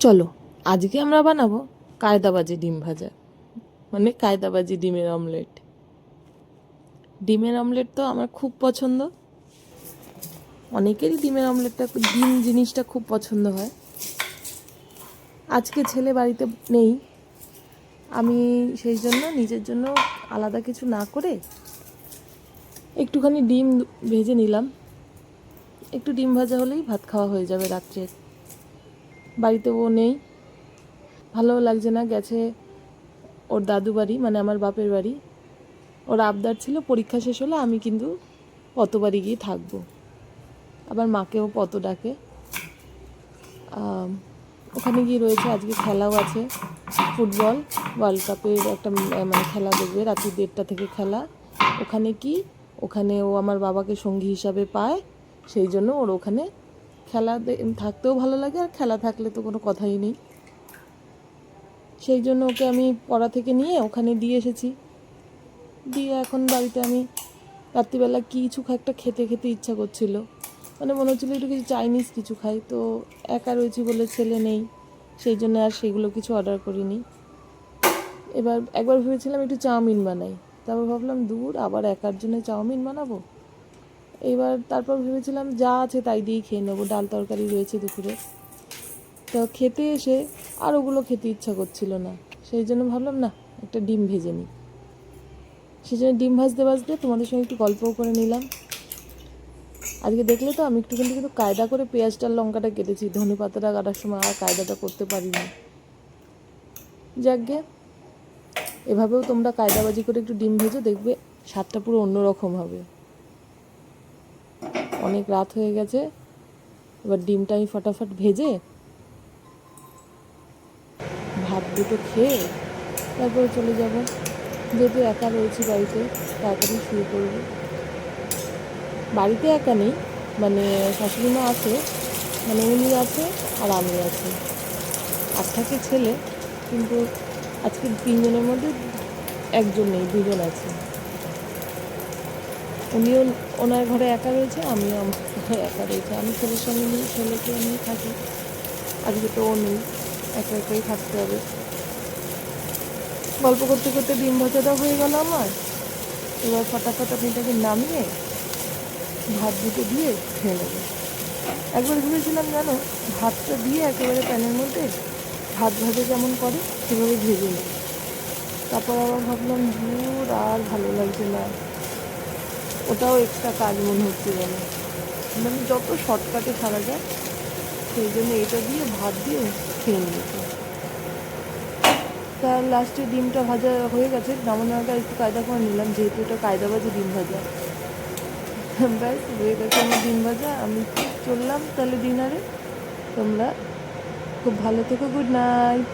চলো আজকে আমরা বানাবো কায়দাবাজি ডিম ভাজা, মানে কায়দাবাজি ডিমের অমলেট। ডিমের অমলেট তো আমার খুব পছন্দ, অনেকেরই ডিমের অমলেটটা, ডিম জিনিসটা খুব পছন্দ হয়। আজকে ছেলে বাড়িতে নেই, আমি সেই জন্য নিজের জন্য আলাদা কিছু না করে একটুখানি ডিম ভেজে নিলাম। একটু ডিম ভাজা হলেই ভাত খাওয়া হয়ে যাবে রাত্রে। বাড়িতে ও নেই, ভালোও লাগছে না, গেছে ওর দাদু বাড়ি, মানে আমার বাপের বাড়ি। ওর আবদার ছিল পরীক্ষা শেষ হলে আমি কিন্তু পতবাড়ি গিয়ে থাকবো। আবার মাকেও পত ডাকে। ওখানে গিয়ে রয়েছে, আজকে খেলাও আছে, ফুটবল ওয়ার্ল্ড কাপের একটা মানে খেলা দেখবে, রাত্রি 1:30 থেকে খেলা। ওখানে ও আমার বাবাকে সঙ্গী হিসাবে পায়, সেই জন্য ওর ওখানে খেলা থাকতেও ভালো লাগে, আর খেলা থাকলে তো কোনো কথাই নেই। সেই জন্য ওকে আমি পড়া থেকে নিয়ে ওখানে দিয়ে এসেছি। দিয়ে এখন বাড়িতে আমি রাত্রিবেলা কিছু একটা খেতে ইচ্ছা করছিল, মানে মনে হচ্ছিলো একটু কিছু চাইনিজ কিছু খাই। তো একা রয়েছি বলে, ছেলে নেই, সেই জন্য আর সেগুলো কিছু অর্ডার করিনি। একবার ভেবেছিলাম একটু চাউমিন বানাই, তারপর ভাবলাম দূর, আবার একার জন্য চাউমিন বানাবো। তারপর ভেবেছিলাম যা আছে তাই দিয়েই খেয়ে নেবো, ডাল তরকারি রয়েছে দুপুরে। তো খেতে এসে আর ওগুলো খেতে ইচ্ছা করছিল না, সেই জন্য ভাবলাম না, একটা ডিম ভেজে নিই। সেই জন্য ডিম ভাজতে তোমাদের সঙ্গে একটু গল্পও করে নিলাম। আজকে দেখলে তো আমি কিন্তু কায়দা করে পেঁয়াজটার লঙ্কাটা কেটেছি, ধনে পাতাটা কাটার সময় আর কায়দাটা করতে পারিনি। যাকগে, এভাবেও তোমরা কায়দাবাজি করে একটু ডিম ভেজে দেখবে, স্বাদটা পুরো অন্যরকম হবে। অনেক রাত হয়ে গেছে, এবার ডিমটা আমি ফটাফট ভেজে ভাত দুটো খেয়ে তারপরে চলে যাব। যেহেতু একা রয়েছি বাড়িতে, তাড়াতাড়ি শুয়ে পড়ব। বাড়িতে একা নেই, মানে শাশুড়ি মা আছে, মানে উনি আছে আর আমি আছি, আর থাকে ছেলে। কিন্তু আজকে 3 জনের মধ্যে একজন নেই, 2জন আছে। উনিও ওনার ঘরে একা রয়েছে, আমিও আমার ঘরে একা রয়েছে। আমি ছেলের সঙ্গে নিয়ে, ছেলেকে নিয়ে থাকি। আজকে তো ও নেই, একা একাই থাকতে হবে। গল্প করতে করতে ডিম ভাজাটা হয়ে গেল আমার। এবার ফটাফট আমি এটাকে নামিয়ে ভাত দুটো দিয়ে খেয়ে নেবো। একবার ভেবেছিলাম জানো, ভাতটা দিয়ে একেবারে প্যানের মধ্যে ভাত ভাজা যেমন করে সেভাবে ভেজে নিই। তারপর আবার ভাবলাম দূর, আর ভালো লাগছে না, ওটাও এক্সট্রা কাজ মনে হচ্ছে যেন, মানে যত শর্টকাটে ছাড়া যায়, সেই জন্য এটা দিয়ে ভাত দিয়ে খেয়ে নিয়েছি। তার লাস্টে ডিমটা ভাজা হয়ে গেছে, নামানোর আগে একটু কায়দা করে নিলাম, যেহেতু এটা কায়দাবাজি ডিম ভাজা। ব্যাস হয়ে গেছে আমার ডিম ভাজা। আমি চললাম তাহলে ডিনারে। তোমরা খুব ভালো থেকো, গুড নাইট।